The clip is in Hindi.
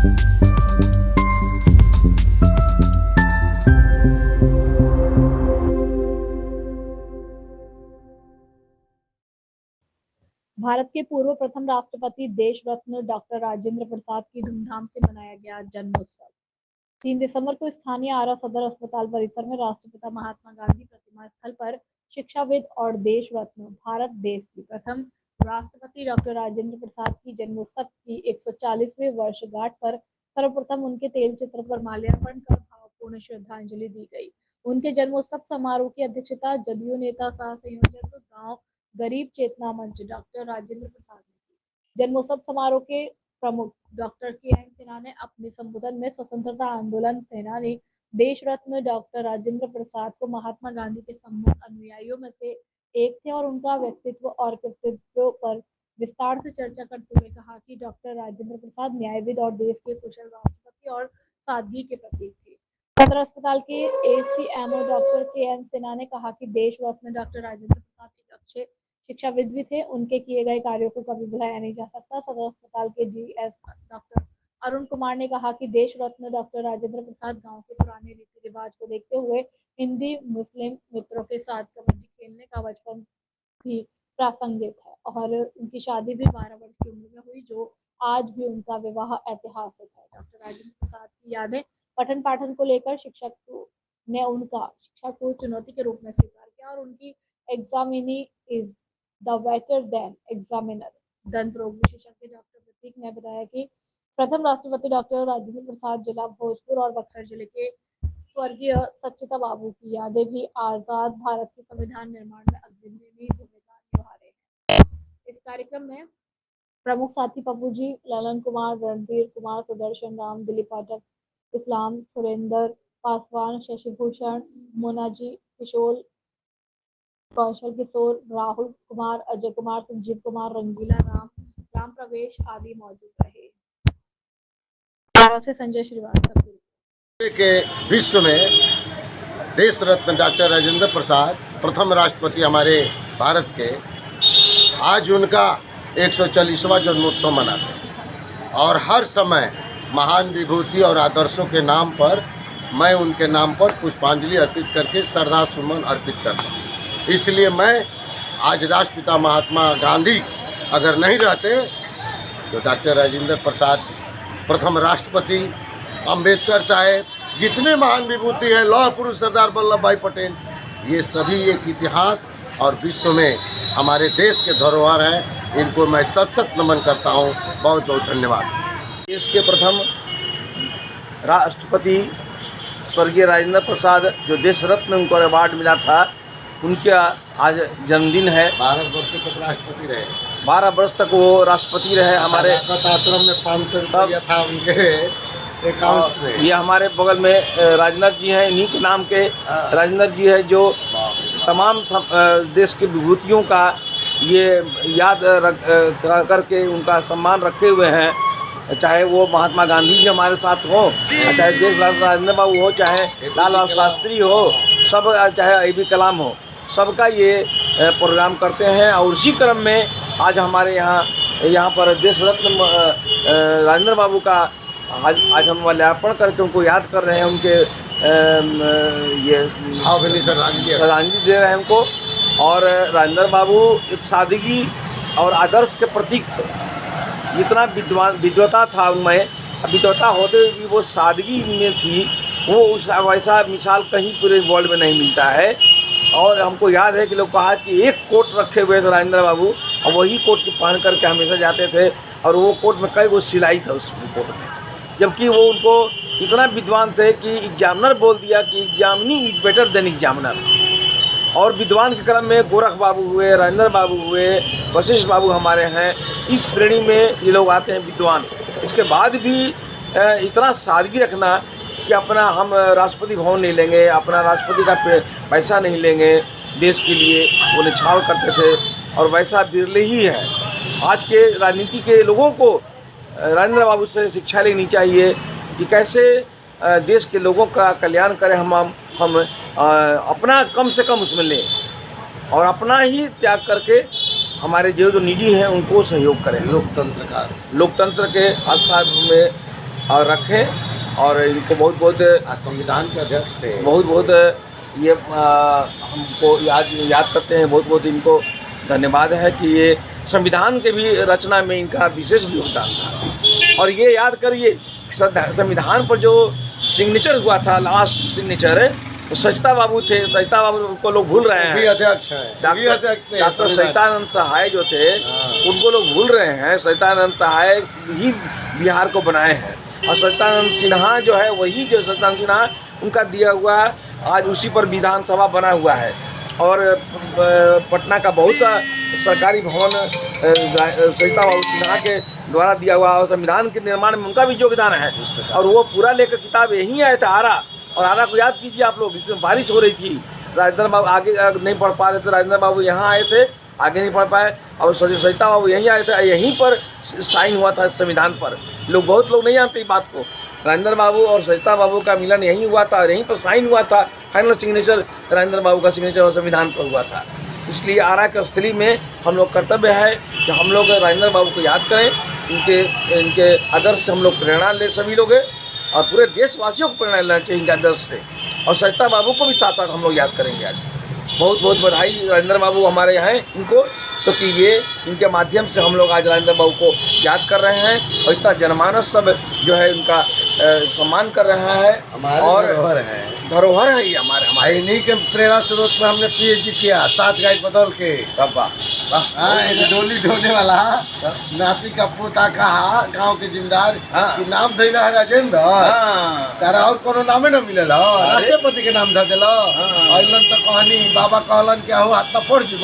भारत के पूर्व प्रथम राष्ट्रपति देश रत्न डॉक्टर राजेंद्र प्रसाद की धूमधाम से मनाया गया जन्मोत्सव। 3 दिसंबर को स्थानीय आरा सदर अस्पताल परिसर में राष्ट्रपिता महात्मा गांधी प्रतिमा स्थल पर शिक्षाविद और देश रत्न भारत देश की प्रथम राष्ट्रपति डॉक्टर राजेंद्र प्रसाद की जन्मोत्सव की 140वीं वर्षगांठ पर सर्वप्रथम उनके तेल चित्र पर माल्यार्पण कर भावपूर्ण श्रद्धांजलि दी गई। उनके जन्मोत्सव समारोह की अध्यक्षता जदयू नेता सह संयोजक गांव गरीब चेतना मंच डॉक्टर राजेंद्र प्रसाद ने की। जन्मोत्सव समारोह के प्रमुख डॉक्टर के.एन. सिन्हा ने अपने संबोधन में स्वतंत्रता आंदोलन सेनानी देश रत्न डॉक्टर राजेंद्र प्रसाद को महात्मा गांधी के सम्मुख अनुयायियों में से एक थे और उनका व्यक्तित्व और कृतित्व पर विस्तार से चर्चा करते हुए कहा कि डॉक्टर राजेंद्र प्रसाद न्यायविद और देश के कुशल राष्ट्रपति और सादगी के प्रतीक थे। सदर अस्पताल के एसीएमओ डॉक्टर के.एन. सिन्हा ने कहा कि देश रत्न डॉक्टर राजेंद्र प्रसाद एक अच्छे शिक्षाविद भी थे। उनके किए गए कार्यों को कभी भुलाया नहीं जा सकता। सदर अस्पताल के जीएस डॉक्टर अरुण कुमार ने कहा कि देश रत्न डॉक्टर राजेंद्र प्रसाद गांव के पुराने रीति रिवाज को देखते हुए हिंदी मुस्लिम मित्रों के साथ कबड्डी खेलने का बचपन भी प्रासंगिक है और उनकी शादी भी 12 वर्ष की उम्र में हुई, जो आज भी उनका विवाह ऐतिहासिक है। डॉक्टर राजेंद्र प्रसाद की यादें पठन पाठन को लेकर शिक्षक ने उनका शिक्षा को चुनौती के रूप में स्वीकार किया और उनकी examinee is the better than examiner. दंत रोग विशेषज्ञ डॉक्टर प्रतीक ने बताया कि प्रथम राष्ट्रपति डॉक्टर राजेंद्र प्रसाद जिला भोजपुर और बक्सर जिले के स्वर्गीय सच्चिदा बाबू की यादें भी आजाद भारत के संविधान निर्माण में अग्रणी भूमिका निभा रहे हैं। इस कार्यक्रम में प्रमुख साथी पप्पू जी, ललन कुमार, रणधीर कुमार, सुदर्शन राम, दिलीप पाठक, इस्लाम, सुरेंद्र पासवान, शशिभूषण, मोनाजी, किशोर, कौशल किशोर, राहुल कुमार, अजय कुमार, संजीव कुमार, रंगीला राम, राम प्रवेश आदि मौजूद रहे। से संजय श्रीवास्तव के विश्व में देश रत्न डॉक्टर राजेंद्र प्रसाद प्रथम राष्ट्रपति हमारे भारत के, आज उनका 140वां जन्मोत्सव मनाते हैं और हर समय महान विभूति और आदर्शों के नाम पर मैं उनके नाम पर पुष्पांजलि अर्पित करके श्रद्धा सुमन अर्पित करता हूँ। इसलिए मैं आज राष्ट्रपिता महात्मा गांधी अगर नहीं रहते तो डॉक्टर राजेंद्र प्रसाद प्रथम राष्ट्रपति, अंबेडकर साहेब, जितने महान विभूति हैं, लौह पुरुष सरदार वल्लभ भाई पटेल, ये सभी एक इतिहास और विश्व में हमारे देश के धरोहर हैं। इनको मैं सत सत नमन करता हूँ। बहुत बहुत धन्यवाद। देश के प्रथम राष्ट्रपति स्वर्गीय राजेंद्र प्रसाद, जो देश रत्न उनको अवार्ड मिला था, उनका आज जन्मदिन है। 12 वर्ष तक राष्ट्रपति रहे। 12 वर्ष तक वो राष्ट्रपति रहे। हमारे आश्रम में 500 रुपया था उनके अकाउंट्स में। ये हमारे बगल में राजेंद्र जी हैं, इन्हीं के नाम के राजेंद्र जी है, जो तमाम देश की विभूतियों का ये याद करके उनका सम्मान रखे हुए हैं। चाहे वो महात्मा गांधी जी हमारे साथ हो, चाहे देश राजेंद्र बाबू हो, चाहे लाल बहादुर शास्त्री हो, सब, चाहे अब्दुल कलाम हो, सबका ये प्रोग्राम करते हैं। और उसी क्रम में आज हमारे यहाँ पर देश रत्न राजेंद्र बाबू का आज हम माल्यार्पण करके उनको याद कर रहे हैं। उनके ये श्रद्धांजलि दे रहे हैं उनको। और राजेंद्र बाबू एक सादगी और आदर्श के प्रतीक थे। इतना विद्वता था उनमें, विद्वता होते हुए भी वो सादगी में थी। वो उस वैसा मिसाल कहीं पूरे वर्ल्ड में नहीं मिलता है। और हमको याद है कि लोग कहा कि एक कोट रखे हुए थे राजेंद्र बाबू, और वही कोट की पहन करके हमेशा जाते थे। और वो कोट में कई वो सिलाई था उस कोट में, जबकि वो उनको इतना विद्वान थे कि एग्जामिनर बोल दिया कि examinee is better than examiner. और विद्वान के क्रम में गोरख बाबू हुए, राजेंद्र बाबू हुए, वशिष्ठ बाबू हमारे हैं। इस श्रेणी में ये लोग आते हैं विद्वान। इसके बाद भी इतना सादगी रखना कि अपना हम राष्ट्रपति भवन नहीं लेंगे, अपना राष्ट्रपति का पैसा नहीं लेंगे देश के लिए, वो निछावर करते थे। और वैसा बिरले ही है। आज के राजनीति के लोगों को राजेंद्र बाबू से शिक्षा लेनी चाहिए कि कैसे देश के लोगों का कल्याण करें। हम अपना कम से कम उसमें लें और अपना ही त्याग करके हमारे जो निजी हैं उनको सहयोग करें। लोकतंत्र के आस्था में और रखें। और इनको बहुत बहुत आज संविधान के अध्यक्ष थे। बहुत बहुत ये हमको याद करते हैं, बहुत बहुत इनको धन्यवाद है कि ये संविधान के भी रचना में इनका विशेष योगदान था। और ये याद करिए संविधान पर जो सिग्नेचर हुआ था, लास्ट सिग्नेचर, तो सचिता बाबू थे। सचिता बाबू को लोग भूल रहे हैं, अध्यक्ष हैं, डॉक्टर सचिदानंद सहाय जो थे उनको लोग भूल रहे हैं। सचिदानंद सहाय ही बिहार को बनाए हैं, और सचिदानंद सिन्हा जो है वही जो सचिदानंद सिन्हा उनका दिया हुआ आज उसी पर विधानसभा बना हुआ है। और पटना का बहुत सा सरकारी भवन सचिता बाबू सिन्हा के द्वारा दिया हुआ, और संविधान के निर्माण में उनका भी योगदान है। और वो पूरा लेकर किताब यहीं आया था आरा, और आरा को याद कीजिए आप लोग, इसमें बारिश हो रही थी, राजेंद्र बाबू आगे नहीं पढ़ पा रहे थे, राजेंद्र बाबू यहाँ आए थे, आगे नहीं पढ़ पाए, और सचिता बाबू यहीं आए थे, यहीं पर साइन हुआ था संविधान पर। बहुत लोग नहीं जानते इस बात को। राजेंद्र बाबू और सचिता बाबू का मिलन यहीं हुआ था, और यहीं पर साइन हुआ था, फाइनल सिग्नेचर राजेंद्र बाबू का सिग्नेचर और संविधान पर हुआ था। इसलिए आरा के स्थली में हम लोग कर्तव्य है कि हम लोग राजेंद्र बाबू को याद करें, इनके आदर्श से हम लोग प्रेरणा ले, सभी लोग, और पूरे देशवासियों को प्रेरणा लेना चाहिए इनके आदर्श से। और सचिता बाबू को भी साथ साथ हम लोग याद करेंगे आज। बहुत बहुत बधाई राजेंद्र बाबू हमारे यहाँ हैं इनको, तो कि ये इनके माध्यम से हम लोग आज राजेंद्र बाबू को याद कर रहे हैं, और इतना जनमानस सब जो है उनका सम्मान कर रहा है। और धरोहर है ये हमारे इन्हीं के प्रेरणा स्रोत पर हमने PhD किया, 7 गाइड बदल के। डोली ढोने वाला नाती का पोता कहा गांव के जिम्मेदार कि नाम धैला है राजेंद्र, तारा और कोनो नामे न मिलेला, राष्ट्रपति के नाम धर देला। तो कहानी बाबा कहलन कि हो हाथ पड़ जीव